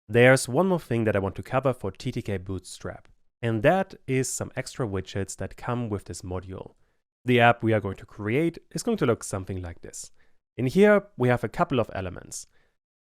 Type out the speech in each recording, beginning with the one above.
There's one more thing that I want to cover for ttkbootstrap, and that is some extra widgets that come with this module. The app we are going to create is going to look something like this. In here, we have a couple of elements.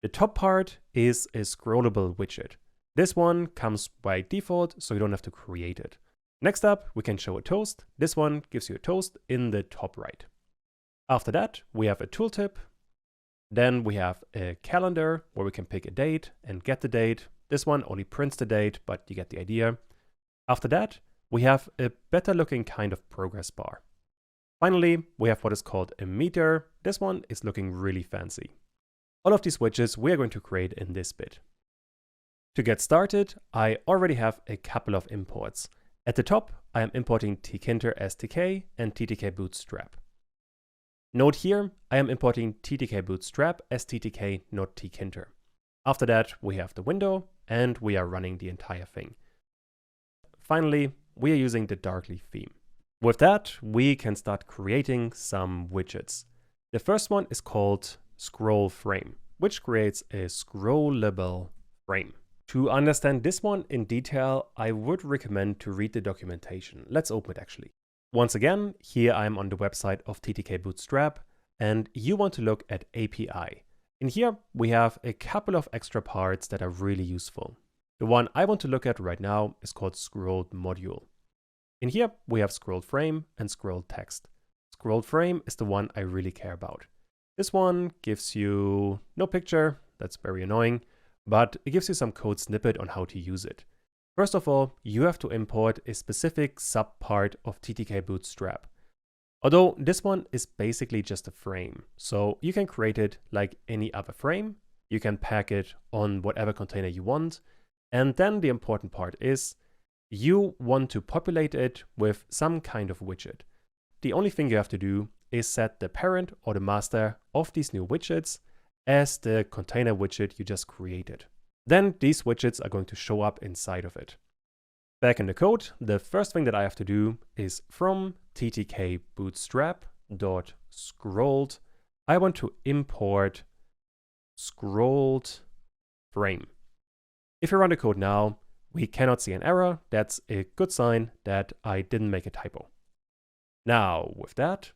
The top part is a scrollable widget. This one comes by default, so you don't have to create it. Next up, we can show a toast. This one gives you a toast in the top right. After that, we have a tooltip. Then we have a calendar where we can pick a date and get the date. This one only prints the date, but you get the idea. After that, we have a better looking kind of progress bar. Finally, we have what is called a meter. This one is looking really fancy. All of these widgets we are going to create in this bit. To get started, I already have a couple of imports. At the top, I am importing tkinter SDK and ttkbootstrap. Note here, I am importing ttkbootstrap as TTK, not tkinter. After that, we have the window, and we are running the entire thing. Finally, we are using the Darkly theme. With that, we can start creating some widgets. The first one is called scroll frame, which creates a scrollable frame. To understand this one in detail, I would recommend to read the documentation. Let's open it actually. Once again, here I'm on the website of ttkbootstrap, and you want to look at API. In here, we have a couple of extra parts that are really useful. The one I want to look at right now is called scrolled module. In here, we have scrolled frame and scrolled text. Scrolled frame is the one I really care about. This one gives you no picture, that's very annoying, but it gives you some code snippet on how to use it. First of all, you have to import a specific subpart of ttkbootstrap. Although this one is basically just a frame, so you can create it like any other frame. You can pack it on whatever container you want. And then the important part is you want to populate it with some kind of widget. The only thing you have to do is set the parent or the master of these new widgets as the container widget you just created. Then these widgets are going to show up inside of it. Back in the code, the first thing that I have to do is from ttkbootstrap.scrolled, I want to import scrolled frame. If you run the code now, we cannot see an error. That's a good sign that I didn't make a typo. Now, with that,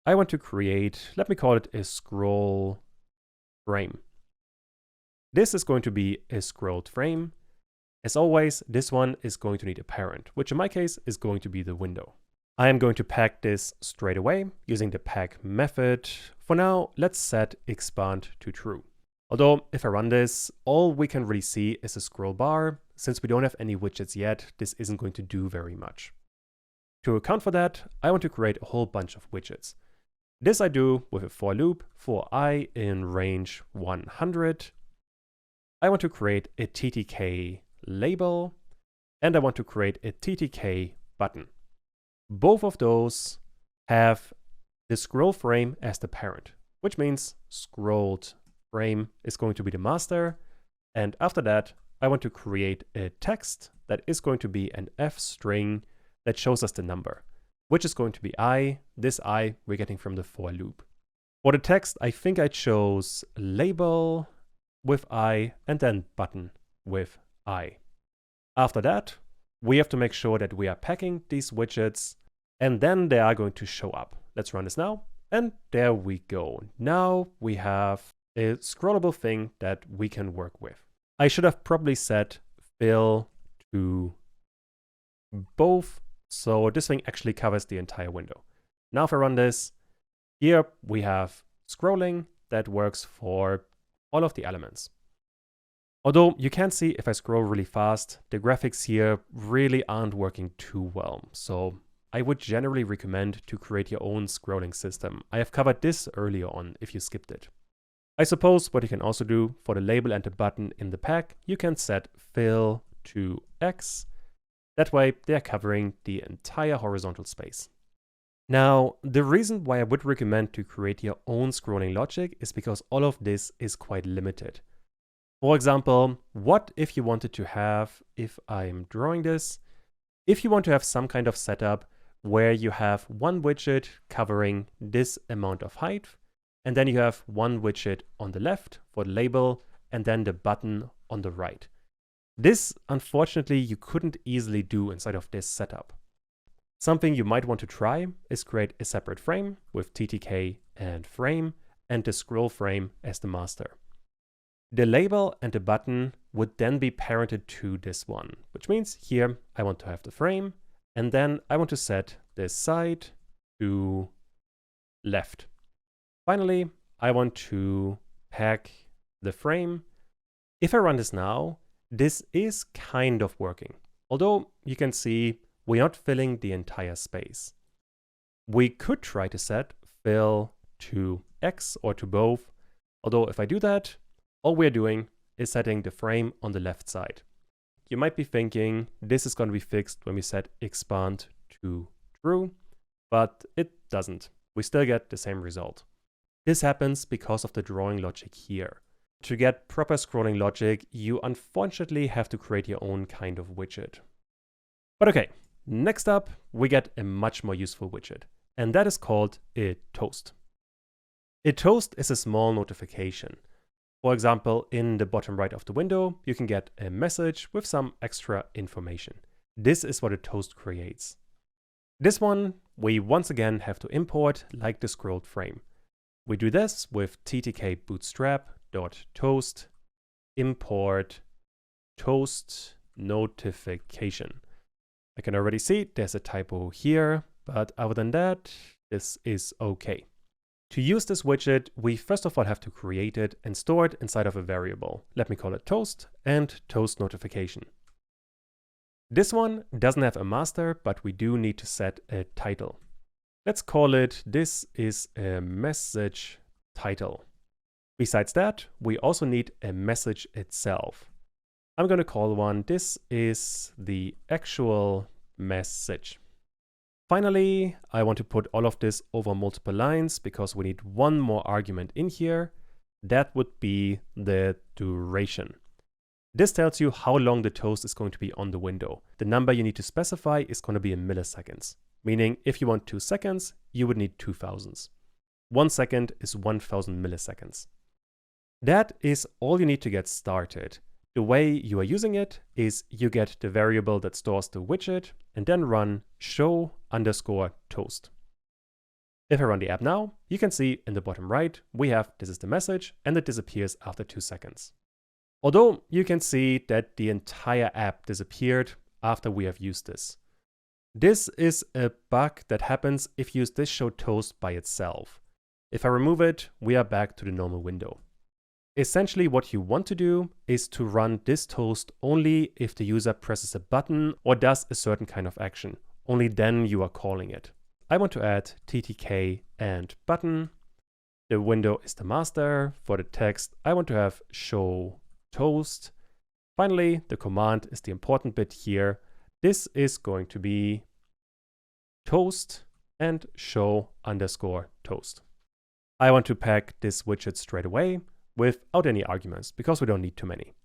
I want to create, let me call it a scroll frame. This is going to be a scrolled frame. As always, this one is going to need a parent, which in my case is going to be the window. I am going to pack this straight away using the pack method. For now, let's set expand to true. Although if I run this, all we can really see is a scroll bar. Since we don't have any widgets yet, this isn't going to do very much. To account for that, I want to create a whole bunch of widgets. This I do with a for loop for I in range 100. I want to create a TTK label, and I want to create a TTK button. Both of those have the scroll frame as the parent, which means scrolled frame is going to be the master. And after that, I want to create a text that is going to be an F string that shows us the number, which is going to be I. This I we're getting from the for loop. For the text, I think I chose label with I and then button with I. After that, we have to make sure that we are packing these widgets, and then they are going to show up. Let's run this now, and there we go. Now we have a scrollable thing that we can work with. I should have probably set fill to both, so this thing actually covers the entire window. Now if I run this, here we have scrolling that works for all of the elements. Although you can see if I scroll really fast, the graphics here really aren't working too well. So I would generally recommend to create your own scrolling system. I have covered this earlier on if you skipped it. I suppose what you can also do for the label and the button in the pack, you can set fill to X. That way they are covering the entire horizontal space. Now, the reason why I would recommend to create your own scrolling logic is because all of this is quite limited. For example, what if you wanted to have, if I'm drawing this, if you want to have some kind of setup where you have one widget covering this amount of height, and then you have one widget on the left for the label, and then the button on the right. This, unfortunately, you couldn't easily do inside of this setup. Something you might want to try is create a separate frame with ttk and frame and the scroll frame as the master. The label and the button would then be parented to this one, which means here I want to have the frame, and then I want to set this side to left. Finally, I want to pack the frame. If I run this now, this is kind of working, although you can see we're not filling the entire space. We could try to set fill to X or to both, although if I do that, all we're doing is setting the frame on the left side. You might be thinking this is going to be fixed when we set expand to true, but it doesn't. We still get the same result. This happens because of the drawing logic here. To get proper scrolling logic, you unfortunately have to create your own kind of widget. But okay, next up, we get a much more useful widget, and that is called a toast. A toast is a small notification. For example, in the bottom right of the window, you can get a message with some extra information. This is what a toast creates. This one, we once again have to import like the scrolled frame. We do this with ttkbootstrap.toast import toast notification. I can already see there's a typo here, but other than that, this is okay. To use this widget, we first of all have to create it and store it inside of a variable. Let me call it toast and toast notification. This one doesn't have a master, but we do need to set a title. Let's call it this is a message title. Besides that, we also need a message itself. I'm going to call one this is the actual message. Finally, I want to put all of this over multiple lines because we need one more argument in here. That would be the duration. This tells you how long the toast is going to be on the window. The number you need to specify is going to be in milliseconds, meaning if you want 2 seconds, you would need 2000s. 1 second is 1000 milliseconds. That is all you need to get started. The way you are using it is you get the variable that stores the widget and then run show_toast. If I run the app now, you can see in the bottom right, we have this is the message and it disappears after 2 seconds. Although you can see that the entire app disappeared after we have used this. This is a bug that happens if you use this show toast by itself. If I remove it, we are back to the normal window. Essentially what you want to do is to run this toast only if the user presses a button or does a certain kind of action. Only then you are calling it. I want to add ttk and button. The window is the master. For the text, I want to have show toast. Finally, the command is the important bit here. This is going to be toast and show_toast. I want to pack this widget straight away without any arguments because we don't need too many.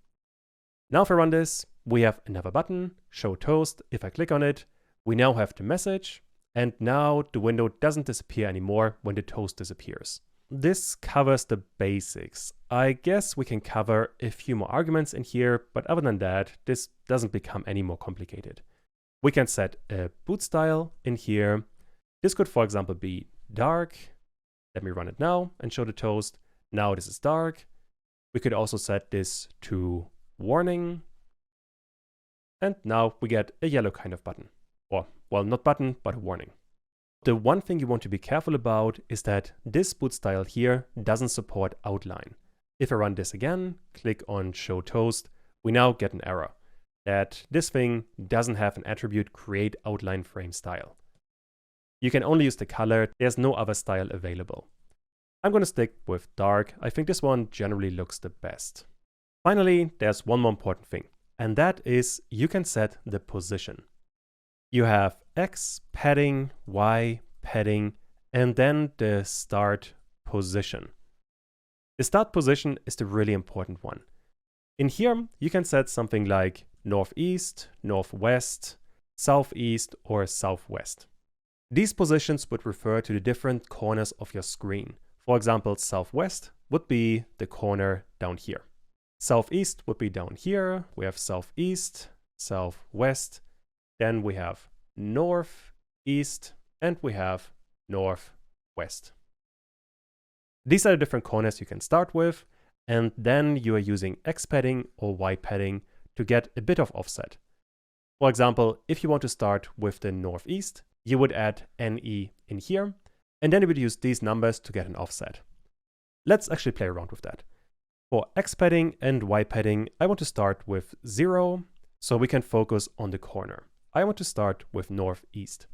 Now if I run this, we have another button, show toast. If I click on it, we now have the message, and now the window doesn't disappear anymore when the toast disappears. This covers the basics. I guess we can cover a few more arguments in here, but other than that, this doesn't become any more complicated. We can set a boot style in here. This could, for example, be dark. Let me run it now and show the toast. Now this is dark. We could also set this to warning. And now we get a yellow kind of button. Or, well, not button, but a warning. The one thing you want to be careful about is that this boot style here doesn't support outline. If I run this again, click on show toast, we now get an error that this thing doesn't have an attribute create outline frame style. You can only use the color, there's no other style available. I'm going to stick with dark. I think this one generally looks the best. Finally, there's one more important thing, and that is you can set the position. You have X padding, Y padding, and then the start position. The start position is the really important one. In here, you can set something like northeast, northwest, southeast, or southwest. These positions would refer to the different corners of your screen. For example, southwest would be the corner down here. Southeast would be down here. We have southeast, southwest, then we have northeast, and we have northwest. These are the different corners you can start with, and then you are using X padding or Y padding to get a bit of offset. For example, if you want to start with the northeast, you would add NE in here, and then you would use these numbers to get an offset. Let's actually play around with that. For X padding and Y padding, I want to start with 0, so we can focus on the corner. I want to start with northeast.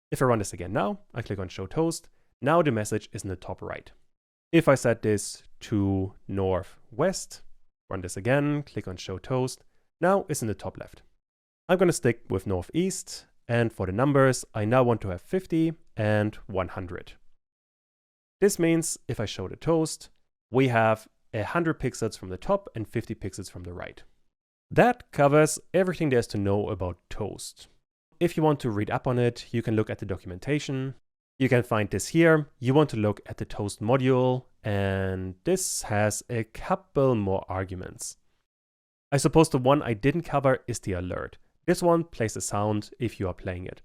If I run this again now, I click on Show Toast, now the message is in the top right. If I set this to northwest, run this again, click on Show Toast, now it's in the top left. I'm going to stick with northeast, and for the numbers, I now want to have 50 and 100. This means if I show the toast, we have 100 pixels from the top and 50 pixels from the right. That covers everything there is to know about toast. If you want to read up on it, you can look at the documentation. You can find this here. You want to look at the toast module, and this has a couple more arguments. I suppose the one I didn't cover is the alert. This one plays a sound if you are playing it.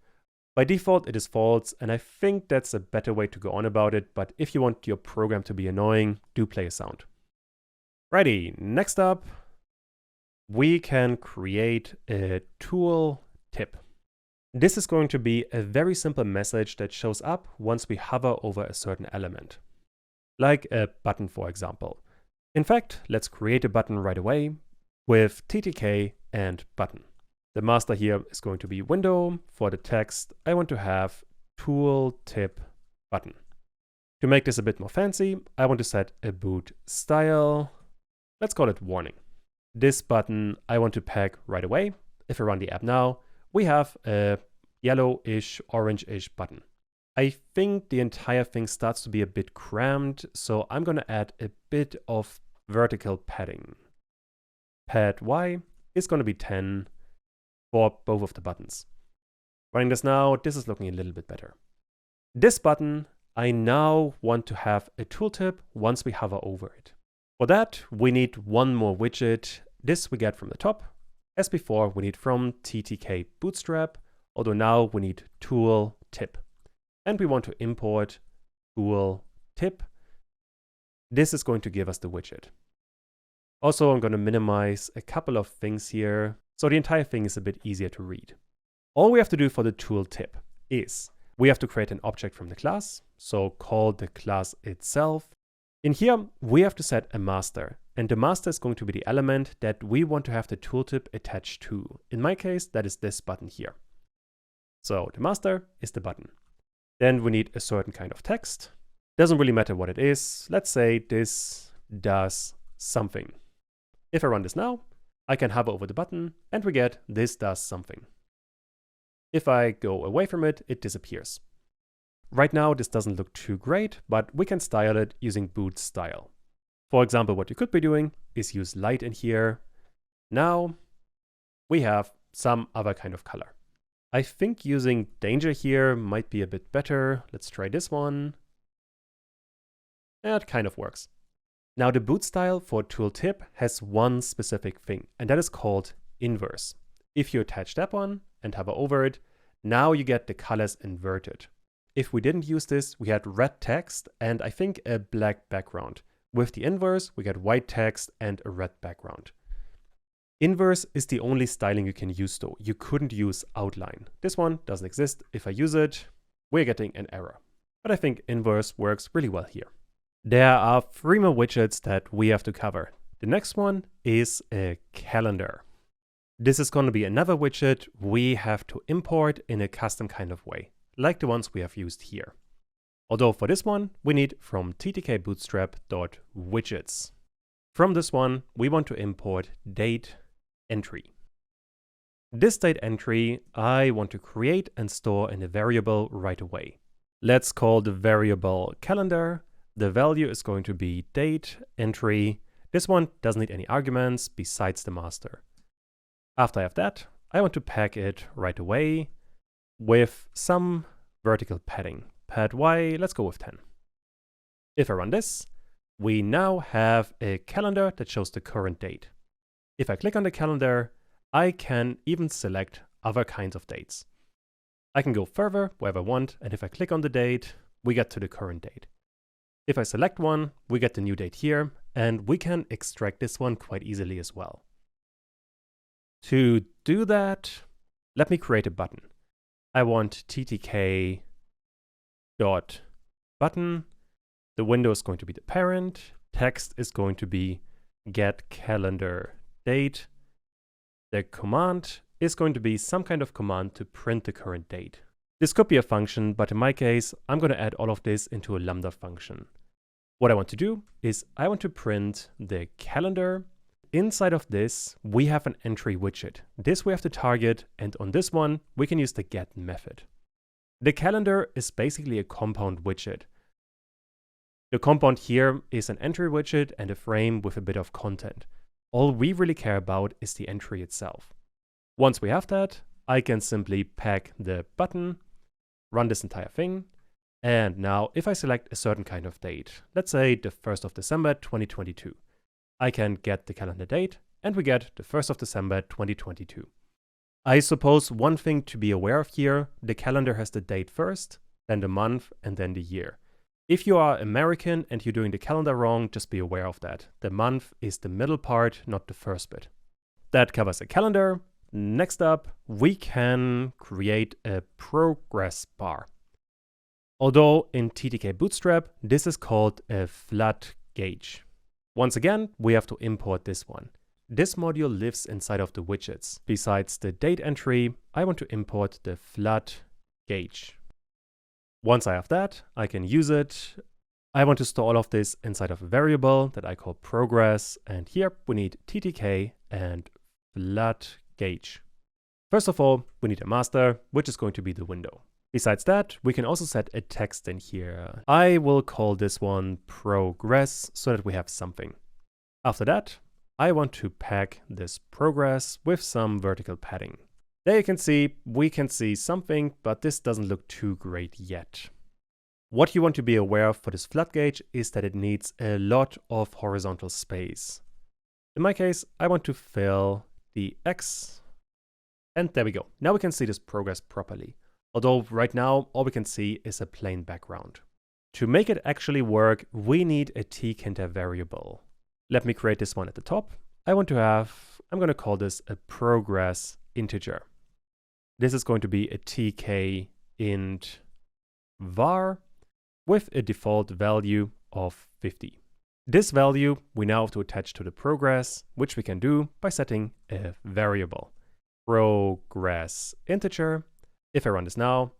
By default, it is false, and I think that's a better way to go on about it, but if you want your program to be annoying, do play a sound. Righty, next up, we can create a tool tip. This is going to be a very simple message that shows up once we hover over a certain element, like a button, for example. In fact, let's create a button right away with TTK and button. The master here is going to be window. For the text, I want to have tooltip button. To make this a bit more fancy, I want to set a boot style. Let's call it warning. This button I want to pack right away. If I run the app now, we have a yellowish, orange-ish button. I think the entire thing starts to be a bit crammed, so I'm going to add a bit of vertical padding. Pad Y is going to be 10 for both of the buttons. Running this now, this is looking a little bit better. This button, I now want to have a tooltip once we hover over it. For that, we need one more widget. This we get from the top. As before, we need from ttkbootstrap, although now we need tooltip. And we want to import tooltip. This is going to give us the widget. Also, I'm going to minimize a couple of things here, so the entire thing is a bit easier to read. All we have to do for the tooltip is we have to create an object from the class, so call the class itself. In here, we have to set a master, and the master is going to be the element that we want to have the tooltip attached to. In my case, that is this button here. So the master is the button. Then we need a certain kind of text. Doesn't really matter what it is. Let's say this does something. If I run this now, I can hover over the button and we get this does something. If I go away from it, it disappears. Right now, this doesn't look too great, but we can style it using boot style. For example, what you could be doing is use light in here. Now we have some other kind of color. I think using danger here might be a bit better. Let's try this one. That kind of works. Now the boot style for tooltip has one specific thing, and that is called inverse. If you attach that one and hover over it, now you get the colors inverted. If we didn't use this, we had red text and I think a black background. With the inverse, we get white text and a red background. Inverse is the only styling you can use though. You couldn't use outline. This one doesn't exist. If I use it, we're getting an error. But I think inverse works really well here. There are 3 more widgets that we have to cover. The next one is a calendar. This is going to be another widget we have to import in a custom kind of way, like the ones we have used here. Although for this one, we need from ttkbootstrap.widgets. From this one, we want to import date entry. This date entry, I want to create and store in a variable right away. Let's call the variable calendar. The value is going to be date entry. This one doesn't need any arguments besides the master. After I have that, I want to pack it right away with some vertical padding. Pad Y, let's go with 10. If I run this, we now have a calendar that shows the current date. If I click on the calendar, I can even select other kinds of dates. I can go further wherever I want, and if I click on the date, we get to the current date. If I select one, we get the new date here, and we can extract this one quite easily as well. To do that, let me create a button. I want ttk dot button. The window is going to be the parent. Text is going to be get calendar date. The command is going to be some kind of command to print the current date. This could be a function, but in my case, I'm going to add all of this into a lambda function. What I want to do is I want to print the calendar. Inside of this, we have an entry widget. This we have to target, and on this one, we can use the get method. The calendar is basically a compound widget. The compound here is an entry widget and a frame with a bit of content. All we really care about is the entry itself. Once we have that, I can simply pack the button, run this entire thing, and now if I select a certain kind of date, let's say the 1st of December 2022, I can get the calendar date, and we get the 1st of December 2022. I suppose one thing to be aware of here, the calendar has the date first, then the month, and then the year. If you are American and you're doing the calendar wrong, just be aware of that. The month is the middle part, not the first bit. That covers the calendar. Next up, we can create a progress bar. Although in ttkbootstrap, this is called a flood gauge. Once again, we have to import this one. This module lives inside of the widgets. Besides the date entry, I want to import the flood gauge. Once I have that, I can use it. I want to store all of this inside of a variable that I call progress. And here we need ttk and flood gauge. First of all, we need a master, which is going to be the window. Besides that, we can also set a text in here. I will call this one progress so that we have something. After that, I want to pack this progress with some vertical padding. There you can see, we can see something, but this doesn't look too great yet. What you want to be aware of for this flood gauge is that it needs a lot of horizontal space. In my case, I want to fill the X, and there we go. Now we can see this progress properly. Although right now, all we can see is a plain background. To make it actually work, we need a tkinter variable. Let me create this one at the top. I'm going to call this a progress integer. This is going to be a tk int var with a default value of 50. This value we now have to attach to the progress, which we can do by setting a variable. Progress integer. If I run this now,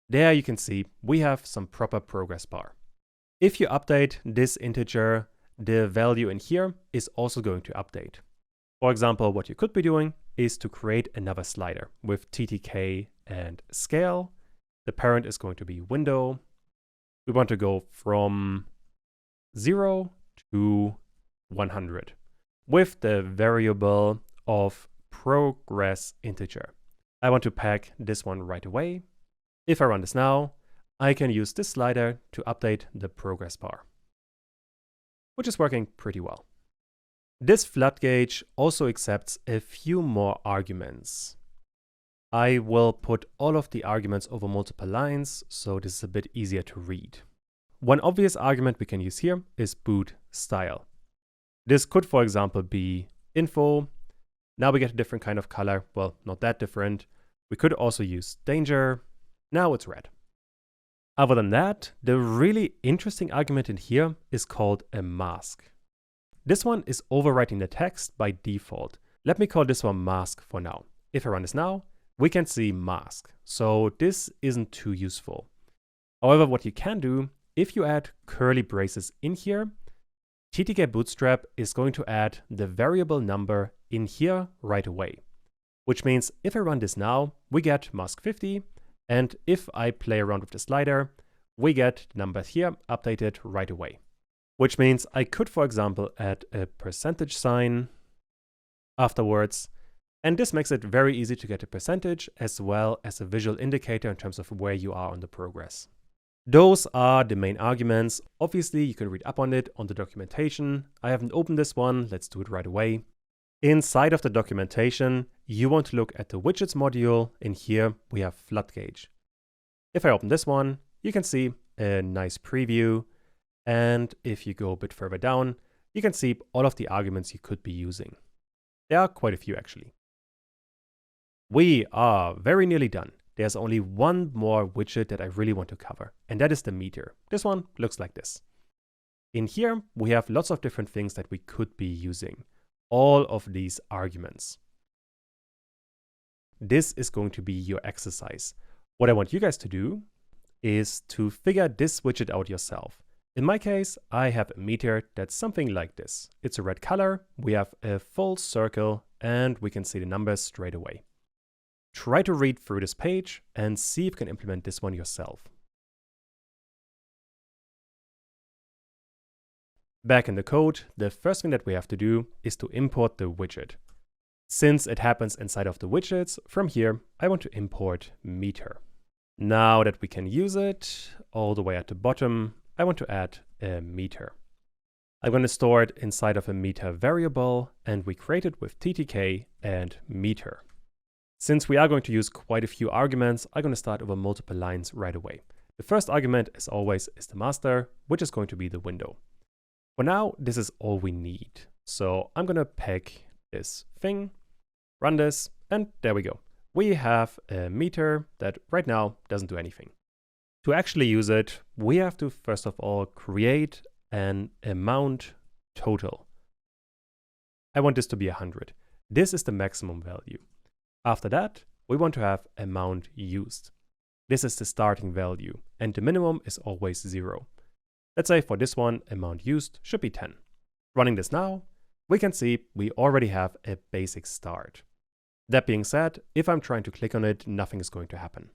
there you can see we have some proper progress bar. If you update this integer, the value in here is also going to update. For example, what you could be doing is to create another slider with ttk and scale. The parent is going to be window. We want to go from 0 to 100 with the variable of progress integer. I want to pack this one right away. If I run this now, I can use this slider to update the progress bar, which is working pretty well. This flood gauge also accepts a few more arguments. I will put all of the arguments over multiple lines, so this is a bit easier to read. One obvious argument we can use here is boot style. This could, for example, be info. Now we get a different kind of color. Well, not that different. We could also use danger. Now it's red. Other than that, the really interesting argument in here is called a mask. This one is overwriting the text by default. Let me call this one mask for now. If I run this now, we can see mask. So this isn't too useful. However, what you can do, if you add curly braces in here, ttkbootstrap is going to add the variable number in here right away. Which means if I run this now, we get mask 50. And if I play around with the slider, we get the numbers here updated right away. Which means I could, for example, add a percentage sign afterwards. And this makes it very easy to get a percentage as well as a visual indicator in terms of where you are on the progress. Those are the main arguments. Obviously, you can read up on it on the documentation. I haven't opened this one. Let's do it right away. Inside of the documentation, you want to look at the widgets module. In here, we have flood gauge. If I open this one, you can see a nice preview. And if you go a bit further down, you can see all of the arguments you could be using. There are quite a few actually. We are very nearly done. There's only one more widget that I really want to cover, and that is the meter. This one looks like this. In here, we have lots of different things that we could be using. All of these arguments. This is going to be your exercise. What I want you guys to do is to figure this widget out yourself. In my case, I have a meter that's something like this. It's a red color, we have a full circle, and we can see the numbers straight away. Try to read through this page and see if you can implement this one yourself. Back in the code, the first thing that we have to do is to import the widget. Since it happens inside of the widgets, from here, I want to import meter. Now that we can use it, all the way at the bottom, I want to add a meter. I'm going to store it inside of a meter variable, and we create it with ttk and meter. Since we are going to use quite a few arguments, I'm going to start over multiple lines right away. The first argument, as always, is the master, which is going to be the window. For now, this is all we need. So I'm going to pick this thing, run this, and there we go. We have a meter that right now doesn't do anything. To actually use it, we have to first of all create an amount total. I want this to be 100. This is the maximum value. After that, we want to have amount used. This is the starting value, and the minimum is always 0. Let's say for this one, amount used should be 10. Running this now, we can see we already have a basic start. That being said, if I'm trying to click on it, nothing is going to happen.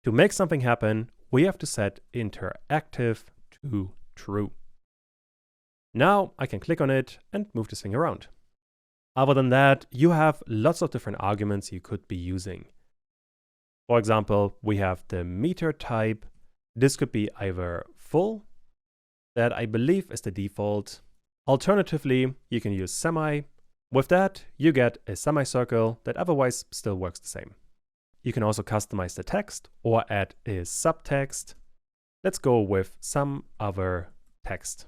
To make something happen, we have to set interactive to true. Now I can click on it and move this thing around. Other than that, you have lots of different arguments you could be using. For example, we have the meter type. This could be either full, that I believe is the default. Alternatively, you can use semi. With that, you get a semicircle that otherwise still works the same. You can also customize the text or add a subtext. Let's go with some other text.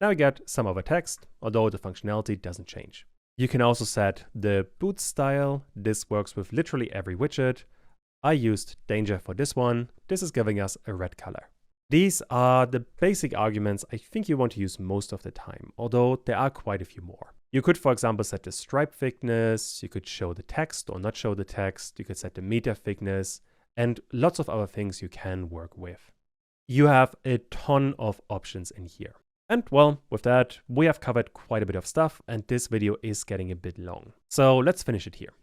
Now we get some other text, although the functionality doesn't change. You can also set the boot style. This works with literally every widget. I used danger for this one. This is giving us a red color. These are the basic arguments I think you want to use most of the time, although there are quite a few more. You could, for example, set the stripe thickness, you could show the text or not show the text, you could set the meter thickness, and lots of other things you can work with. You have a ton of options in here. And well, with that, we have covered quite a bit of stuff, and this video is getting a bit long. So let's finish it here.